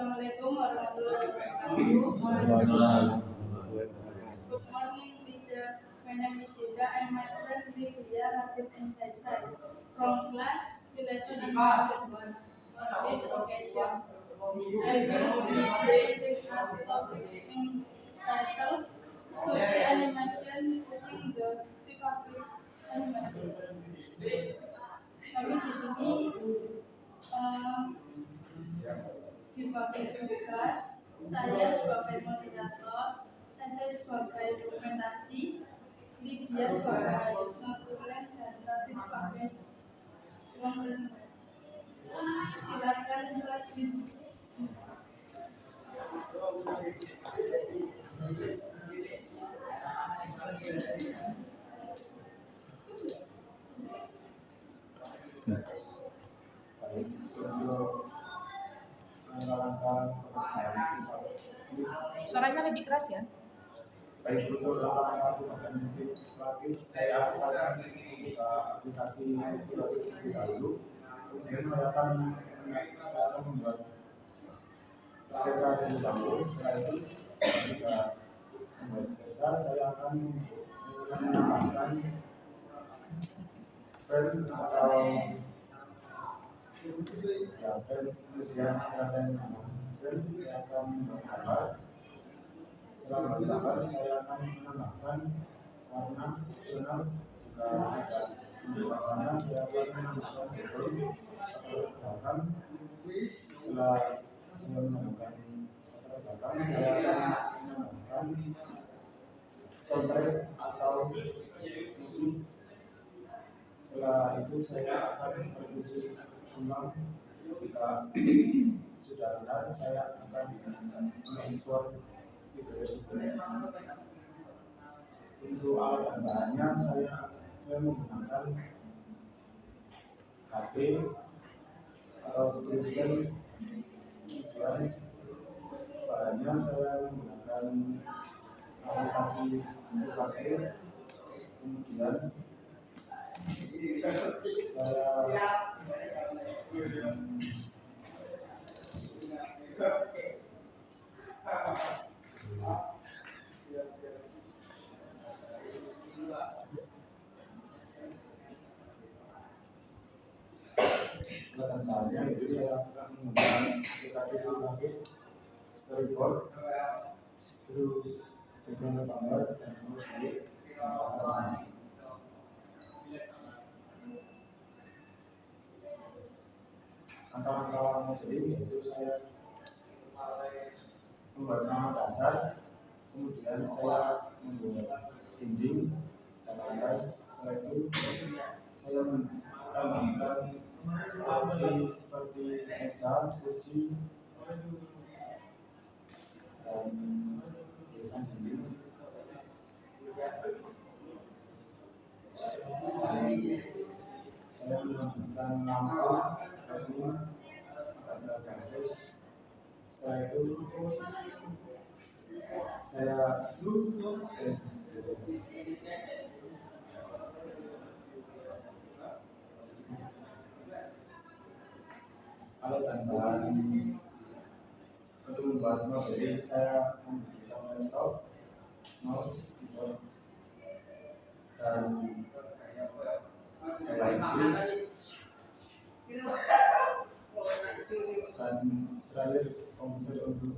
Assalamualaikum warahmatullahi wabarakatuh. Waalaikumsalam. Good morning, teacher. My name is Dinda and my friend Lydia Radit and Saisai from class 11 and section 1. On this occasion, I will be presenting a topic entitled 2D animation using the FIFA animation. Kami di sini dibagi tugas, saya sebagai moderator, saya sebagai dokumentasi, Lydia sebagai notulen dan Radit sebagai ruang presentasi. Silakan Radit. Suaranya lebih keras ya. Baik, untuk langkah-langkah perubahan saya akan membuka aplikasi terlebih dahulu. Kemudian saya akan membuat sketsa terlebih dahulu. Setelah itu ketika membuat sketsa, saya akan menambahkan frame atau frame, kemudian setelah frame saya akan menggambar. Setelah menggambar, saya akan menambahkan warna opsional jika sudah menambahkan warna, saya akan menambahkan background atau belakang. Setelah saya menambahkan belakang, saya akan menambahkan soundtrack atau musik. Setelah itu saya akan merevisi ulang. Jika sudah benar, saya akan mengekspor video tersebut. Untuk alat dan bahannya saya menggunakan HP atau stylus. Kemudian bahannya saya menggunakan aplikasi berbagai. Kemudian bahannya itu saya akan menggunakan aplikasi berbagai storyboard, terus background gambar dan musik animasi. Langkah-langkah modeling yaitu saya membuat nama dasar, kemudian saya membuat dinding dan lantai. Setelah itu saya menambahkan alat seperti meja, kursi, dan hiasan dinding. Saya menambahkan lampu agar bagus. Setelah itu saya alat dan bahan untuk membuat modeling saya menggunakan laptop, mouse, keyboard, dan listrik. Dan terakhir komputer untuk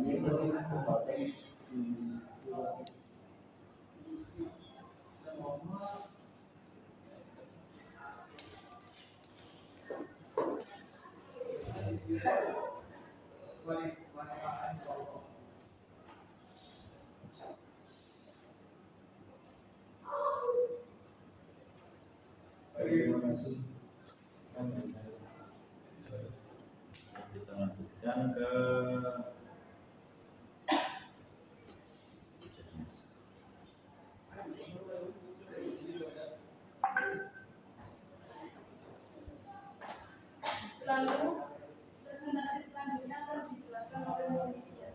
ini proses pembuatan terima kasih. Kita lanjutkan ke Lalu presentasi selanjutnya akan dijelaskan oleh Lydia.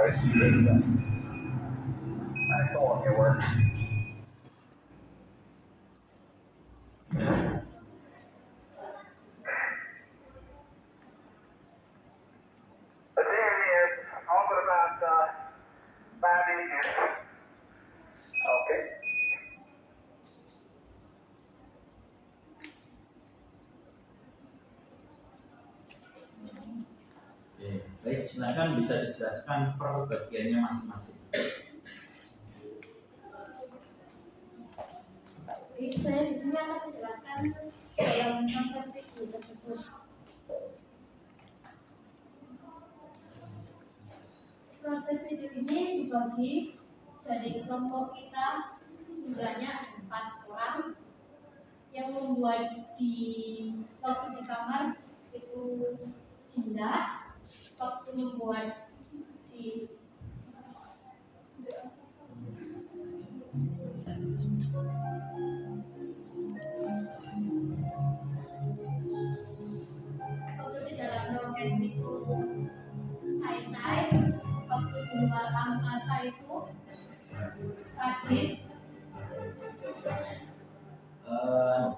it's too late for that. I thought it worked. The team is on for about 5 minutes. Okay. Oke, baik, silakan bisa dijelaskan per bagiannya masing-masing. Baik, saya di sini akan menjelaskan dalam proses video tersebut. Proses video ini dibagi dari kelompok kita jumlahnya 4 orang yang membuat di waktu di kamar itu Dinda, waktu membuat di waktu di dalam roket itu saya waktu di luar angkasa itu Radit.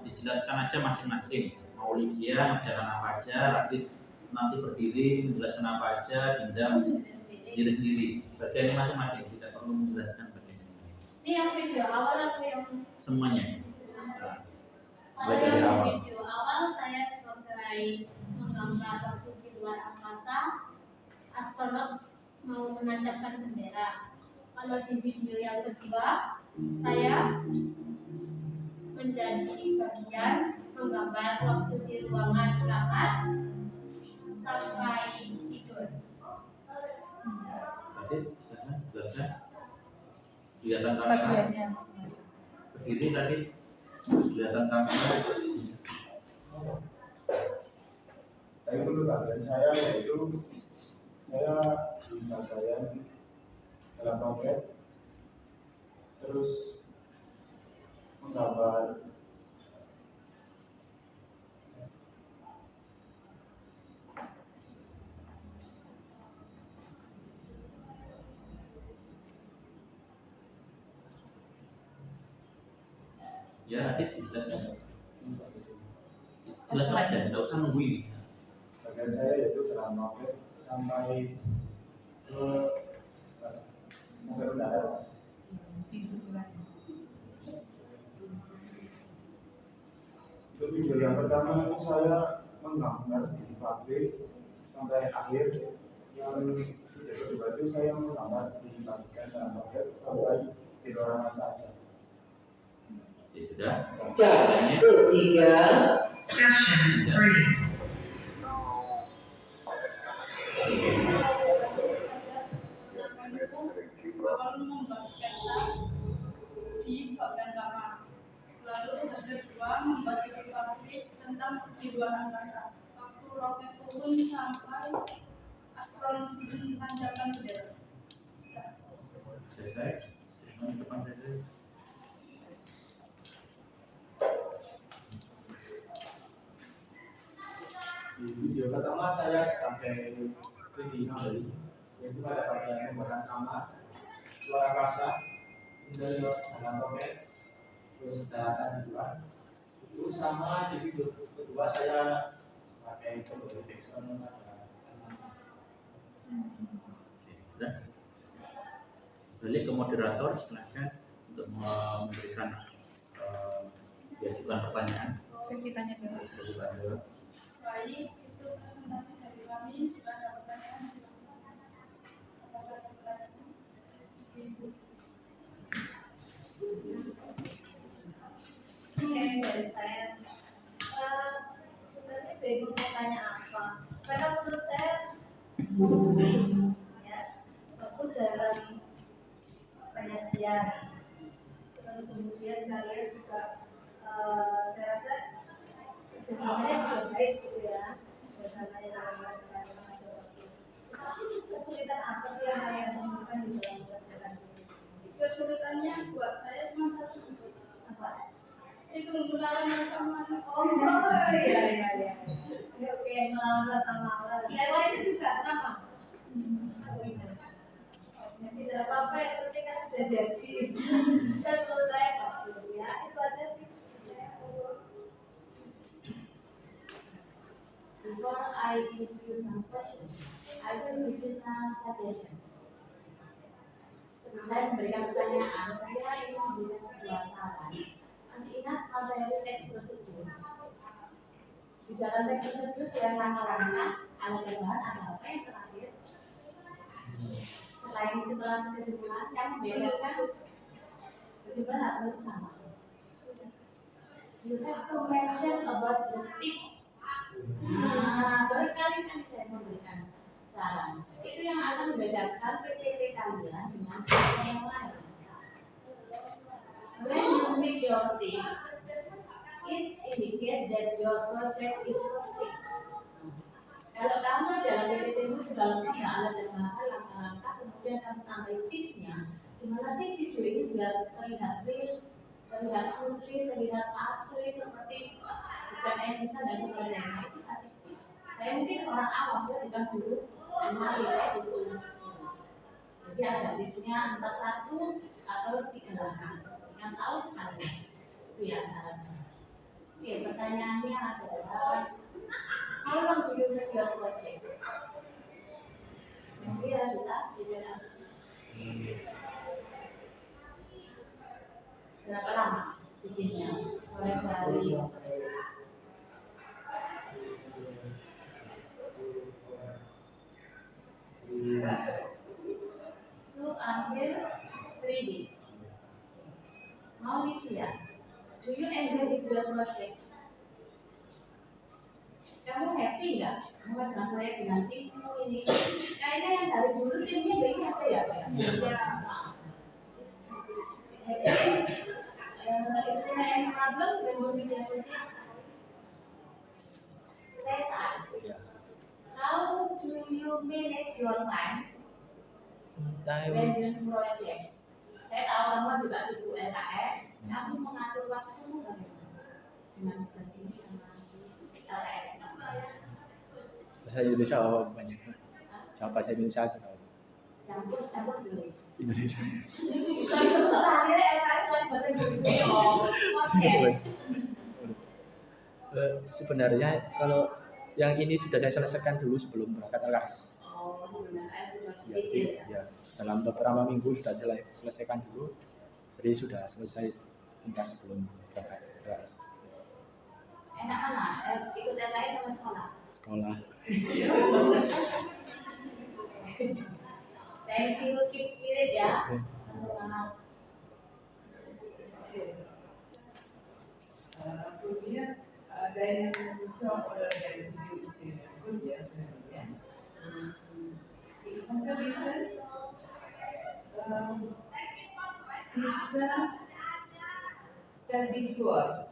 Dijelaskan aja masing-masing. Mau Lydia mengerjakan apa aja, Radit nanti berdiri menjelaskan apa aja, Dinda sendiri-sendiri. Bagiannya masing-masing, tidak perlu menjelaskan bagiannya. Ini yang video awal atau yang Semuanya. Kalau yang video awal saya sebagai menggambar waktu di luar angkasa, astronot mau menancapkan bendera. Kalau di video yang kedua, saya menjadi bagian menggambar waktu di ruangan kamar sampai tidur. Radit, silakan jelaskan. Kelihatan kamera. Bagiannya masing-masing. Berdiri tadi. Kelihatan kamera. Tapi untuk bagian saya yaitu saya di bagian dalam roket, terus menggambar Ya, Radit dijelaskan. Jelaskan aja, tidak usah nunggu ini. bagian saya yaitu dalam roket sampai ke udara. Di bulan. Itu video yang pertama itu saya menggambar di pabrik sampai akhir. Yang video kedua itu saya menggambar di bagian dalam roket sampai di luar angkasa saja. Ya sudah. Jam ketiga, session 3. Awal membuat sketsa di bagian kamar. Lalu tugas kedua membuat video pabrik tentang di luar angkasa. Waktu roket turun sampai astronot menancapkan bendera. Selesai. Depan saja. Di video pertama saya sebagai 3D model, yaitu pada bagian pembuatan kamar, luar angkasa, interior dalam roket, terus daratan di luar. Itu sama di video kedua saya sebagai pembuat background pada Sudah. Balik ke moderator, silakan untuk memberikan diajukan pertanyaan. Sesi tanya jawab. Sesi tanya jawab. Baik, itu presentasi dari kami. Jika ada pertanyaan, silakan. Apakah ada pertanyaan? Oke, dari saya sebenarnya bingung mau tanya apa. Karena menurut saya ya, fokus dalam penyajian. Terus kemudian kalian juga saya rasa sebenarnya sudah baik gitu ya. Bersamanya dalam masyarakat. Kesulitan apa sih yang kalian temukan di dalam mengerjakan ini? Kesulitannya buat saya cuma satu. Apa? Itu menggunakan rasa manis. Oh iya. Oke, melawan rasa malas. Saya lainnya juga sama. sudah jadi. Dan menurut saya bagus ya, itu aja sih. Before I give you some question, I will give you some suggestion. Sebelum saya memberikan pertanyaan, saya ingin memberikan sebuah saran. Masih ingat materi teks prosedur? Di dalam teks prosedur selain langkah-langkah, ada tambahan, ada apa yang terakhir? Selain setelah kesimpulan yang membedakan kesimpulan harus sama. You have to mention about the tips. Nah, berkali-kali saya memberikan saran. Itu yang akan membedakan PPT kalian dengan PPT yang lain. When you make your tips, it indicates that your project is perfect. Kalau kamu dalam PPT itu sudah lengkap ada dan langkah-langkah, kemudian kamu tambahin tipsnya, gimana sih video ini biar terlihat real, terlihat smoothly, terlihat asli seperti bukan editan dan sebagainya, itu kasih tips. Saya mungkin orang awam, saya bukan guru animasi, saya butuh. Jadi ada tipsnya entah 1 atau 3 langkah. Yang tahu kalian itu ya saran saya. Oke, pertanyaannya adalah how long do you make your project? Mungkin ya kita berapa lama bikinnya? Mulai dari 2 until 3 weeks. Mau Lydia, do you enjoy with your project? Kamu happy nggak mengerjakan proyek dengan timmu ini? Kayaknya yang dari dulu timnya baik aja ya Pak ya? Iya. Happy? Is there any problem when working with project? Cesar, how do you manage your time when doing project? Saya tahu kamu juga sibuk LKS, kamu mengatur waktumu bagaimana dengan tugas ini sama LKS? Bahasa Indonesia banyak. Sama bahasa Indonesia aja kalau Campur dulu. Indonesia. Isu-isu terakhirnya LKS lagi bahasa Indonesia. Oke. Sebenarnya kalau yang ini sudah saya selesaikan dulu sebelum berangkat LKS. Oh, sebenarnya sudah Ya, cicil ya. ya, dalam beberapa minggu sudah selesaikan dulu. Jadi sudah selesai tuntas sebelum berangkat LKS. Enak mana? Ikut LKS sama sekolah? Sekolah. Thank you, keep spirit ya. Semangat. Kemudian dari job order dari video is good ya sebenarnya. Maka bisa kita study for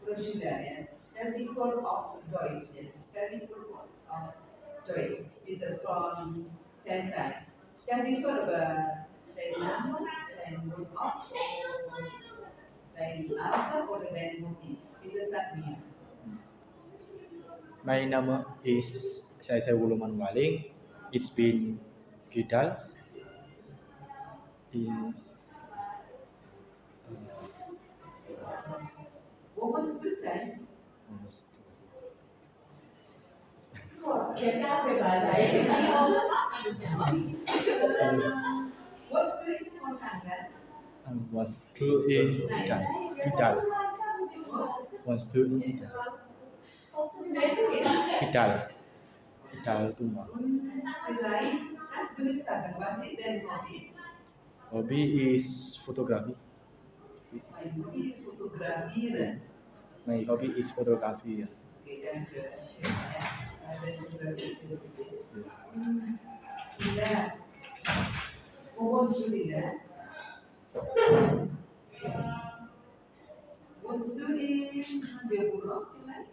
prosedur ya, study for of Deutsch ya, study for of Deutsch itu from saya study for dein Name, dein Wohnort, dein Alter oder dein Motiv, itu satunya. My name is saya Wuluman Waling. It's been Gidal. Is Wo wohnst du sein? Kita bahasa ya, kita ngomong apa dijawab. What's du in Spontanen? wants to in Gidal. Gidal. Wants to in Gidal. Gidal. Gidal Tumba. Vielleicht kannst du nicht sagen, was ist dein Hobby? Hobby is photography. Mein Hobby ist Fotografieren. My hobby is photography. Ya. Oke, danke. Ja, dein Fotografi ist sehr gut. Ya. Ja. Wo wohnst du, Linda? Wohnst du in Hamburg vielleicht?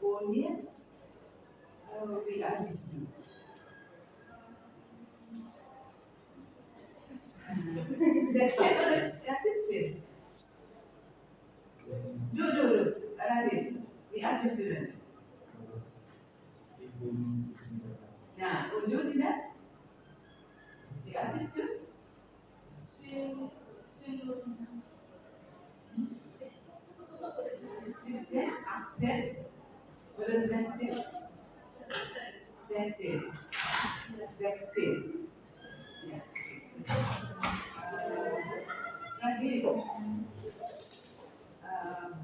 Und jetzt, wie alt bist du? Ja, 17. Du, Radit, wie alt bist du denn? will do Dina? The artist do? Swing Luna. Zigzag, Akzag, what is Zagzag? Zagzag. Zagzag. Yeah. Lagi,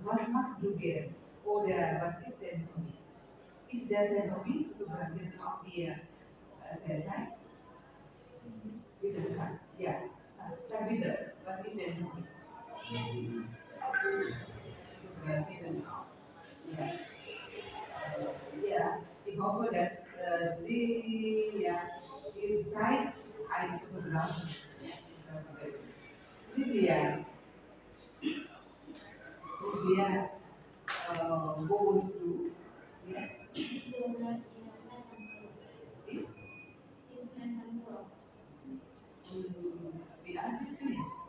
was Duger, oder was ist denn Hobby? Ist das ein Hobby, fotografieren auch die Selesai? Bitte sag, ja, sag bitte, was ist denn Hobby? Fotografieren auch. Ja. Ja, ich hoffe, dass Sie, ja, ihr seid ein Fotograf. Lydia, wo wohnst du? Yes. Wie alt bist du jetzt?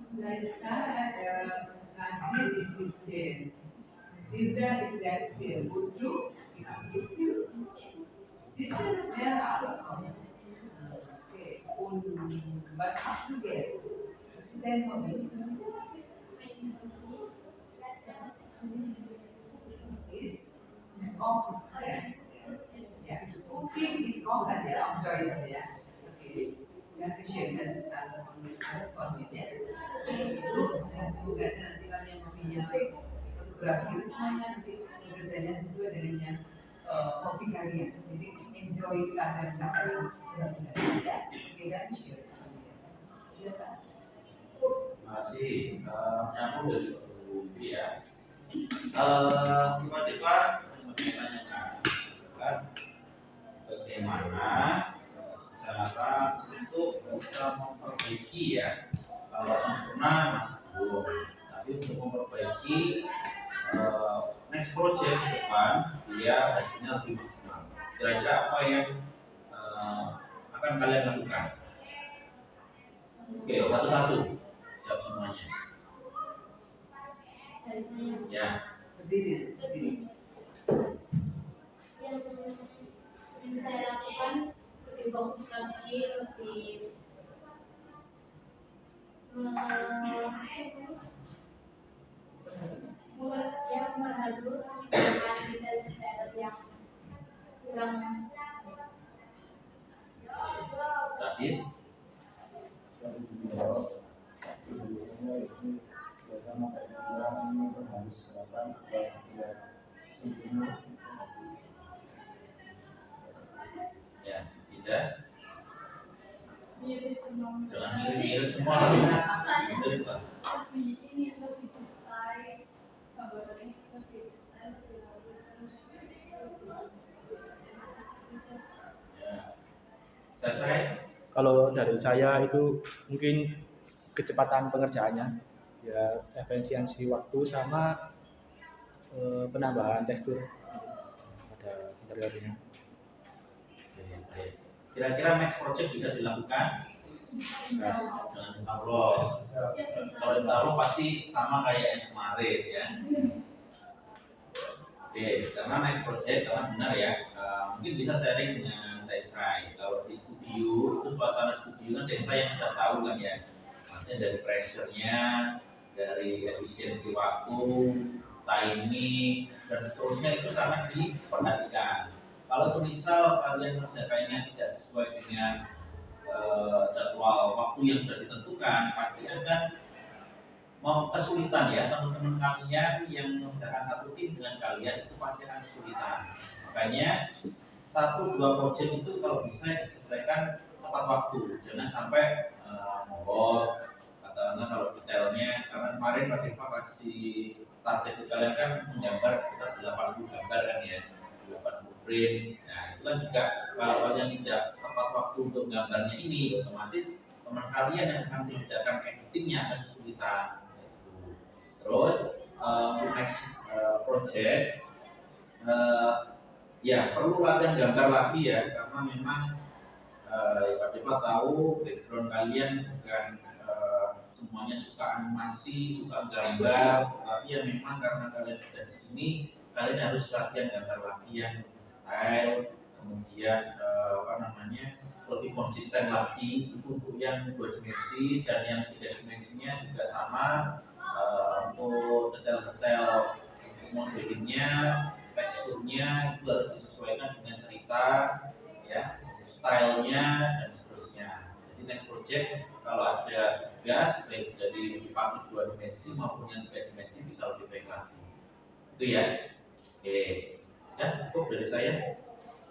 Saya Nadir ist 17. Dinda ist 16. Und du? Wie alt bist du? 17? Ja, auch. Okay. Und was machst du jetzt? Was ist dein Hobby? Ist Kochen. Ja. Cooking ist Kochen, ja, auf Deutsch, ja. Okay. Dankeschön, das ist alles von mir. Ya. Itu dan semoga aja nanti kalian yang hobinya fotografi itu semuanya nanti bekerjanya sesuai dengan yang hobi kalian. Jadi enjoy sekalian kerja yang ya. Oke, dankeschön. Silakan. Masih nyambung dari Budi ya. Mbak Deva menanyakan kan bagaimana cara untuk bisa memperbaiki ya, kalau sempurna masih belum, tapi untuk memperbaiki next project ke depan dia hasilnya lebih maksimal. Kira-kira apa yang akan kalian lakukan? Oke, satu-satu jawab semuanya. Ya. Berdiri. Yang saya lakukan lebih bagus lagi, lebih yang berhalus, misalkan kita yang kurang Terakhir, biasanya itu biasanya kayak ini harus silakan tidak sempurna. ya tidak, Mirip semua. jangan mirip-mirip semua. Mirip lah. Tapi ini lebih detail. Lebih detail, lebih halus. Ya. Selesai. Kalau dari saya itu mungkin kecepatan pengerjaannya, ya efisiensi waktu sama penambahan tekstur pada interiornya. Kira-kira next project bisa dilakukan? Jangan insya Allah. Kalau insya Allah pasti sama kayak yang kemarin ya. Oke, karena next project karena benar ya, mungkin bisa sharing dengan saya. Kalau di studio itu suasana studio kan saya yang sudah tahu kan ya. Maksudnya dari pressure-nya, dari efisiensi waktu, timing dan seterusnya itu sangat diperhatikan. Kalau semisal kalian mengerjakannya tidak sesuai dengan jadwal waktu yang sudah ditentukan, pasti akan kesulitan ya. Teman-teman kalian yang mengerjakan satu tim dengan kalian itu pasti akan kesulitan. Makanya 1-2 project itu kalau bisa diselesaikan tepat waktu, jangan sampai molor. Katakanlah kalau detailnya, karena kemarin Pak Deva kasih target ke kalian kan menggambar sekitar 80 gambar kan ya, 80 frame. Nah itu kan juga kalau kalian tidak tepat waktu untuk gambarnya ini, otomatis teman kalian yang akan mengerjakan editingnya akan kesulitan. Terus next project ya perlu latihan gambar lagi ya, karena memang Pak Deva tahu background kalian bukan semuanya suka animasi, suka gambar, tapi ya memang karena kalian sudah di sini kalian harus latihan gambar latihan style, kemudian lebih konsisten lagi untuk yang 2 dimensi dan yang 3 dimensinya juga sama. Untuk detail-detail modelingnya, teksturnya itu harus disesuaikan dengan cerita, ya, stylenya dan seterusnya. Jadi next project kalau ada tugas baik dari dipakai 2 dimensi maupun yang 3 dimensi bisa lebih baik lagi. Itu ya. Oke, ya cukup dari saya.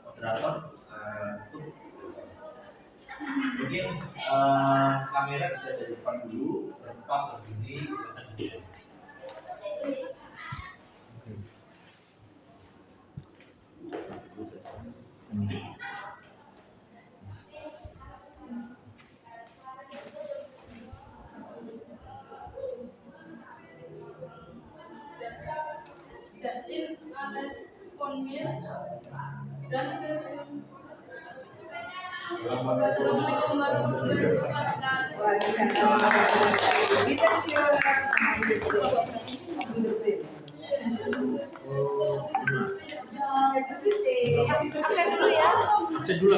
Moderator bisa tutup. Mungkin kamera bisa dari depan dulu, berempat berdiri, silakan dulu. Das ist alles von mir. Danke schön. Wassalamualaikum warahmatullahi wabarakatuh. Waalaikumsalam. Kita share. Absen dulu ya. Absen dulu.